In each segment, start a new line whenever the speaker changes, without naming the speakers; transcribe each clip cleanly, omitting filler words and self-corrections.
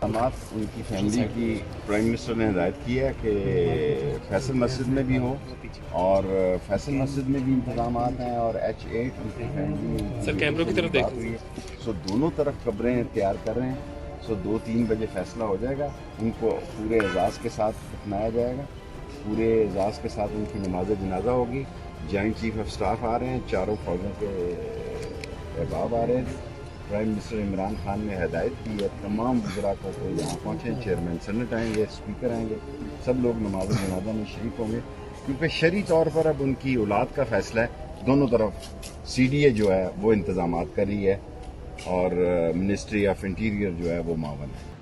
उनकी फैमिली की prime minister ने हिदायत की है कि फैसल मस्जिद में भी हो और फैसल मस्जिद में भी इंतजाम हैं और H8 उनकी फैमिली
सर कैमरों की तरफ
बात
देख।
हुई है। सो दोनों तरफ कब्रें तैयार कर रहे हैं। सो 2-3 बजे फैसला हो जाएगा। उनको पूरे एजाज़ के साथ दफनाया जाएगा। पूरे एजाज़ के साथ उनकी नमाज जनाजा होगी। जॉइंट चीफ ऑफ स्टाफ आ रहे हैं, चारों फौजों के अहबाब आ रहे हैं। प्राइम मिनिस्टर इमरान खान ने हदायत की है तमाम वज़रा को यहाँ पहुँचें। चेयरमैन सेनेट आएंगे, स्पीकर आएंगे, सब लोग नमाज जनाजा में शरीक होंगे, क्योंकि शरई तौर पर अब उनकी औलाद का फैसला है। दोनों तरफ CDA जो है वो इंतजामात कर रही है और मिनिस्ट्री ऑफ इंटीरियर जो है वो मावन है।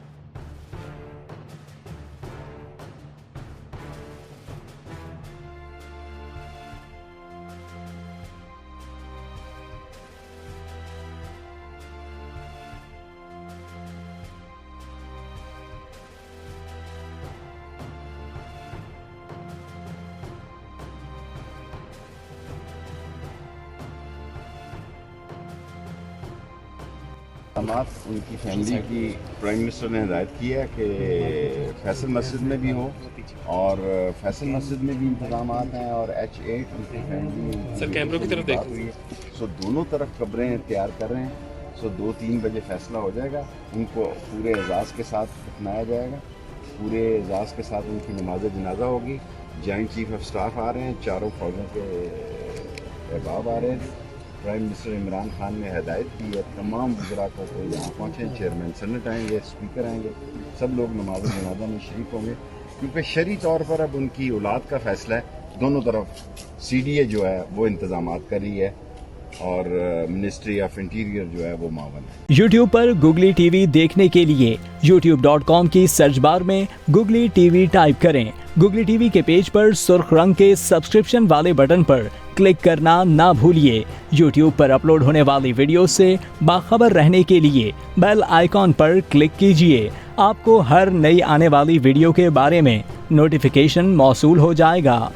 उनकी फैमिली की प्राइम मिनिस्टर ने हिदायत की है कि फैसल मस्जिद में भी हो और फैसल मस्जिद में भी इंतजाम हैं और H8 उनकी फैमिली
सर कैमरों की तरफ
बात हुई है। सो दोनों तरफ कब्रें तैयार कर रहे हैं। सो 2-3 बजे फैसला हो जाएगा। उनको पूरे एजाज़ के साथ दफनाया जाएगा। पूरे एजाज़ के साथ उनकी नमाज जनाजा होगी। जॉइंट चीफ ऑफ स्टाफ आ रहे हैं, चारों फौजों के अहबाब आ रहे हैं। प्राइम मिनिस्टर इमरान खान ने हदायत की है तमाम वज़रा को यहाँ पहुँचें। चेयरमैन सेनेट आएंगे, स्पीकर आएंगे, सब लोग नमाज जनाजा में शरीक होंगे, क्योंकि शरई तौर पर अब उनकी औलाद का फैसला है। दोनों तरफ CDA जो है वो इंतजामात कर रही है और मिनिस्ट्री ऑफ इंटीरियर जो है वो मावन है।
YouTube पर Googly TV देखने के लिए youtube.com की सर्च बार में Googly TV टाइप करें। Googly TV के पेज पर सुर्ख रंग के सब्सक्रिप्शन वाले बटन पर क्लिक करना ना भूलिए। YouTube पर अपलोड होने वाली वीडियो से बाखबर रहने के लिए बेल आइकॉन पर क्लिक कीजिए। आपको हर नई आने वाली वीडियो के बारे में नोटिफिकेशन मौसूल हो जाएगा।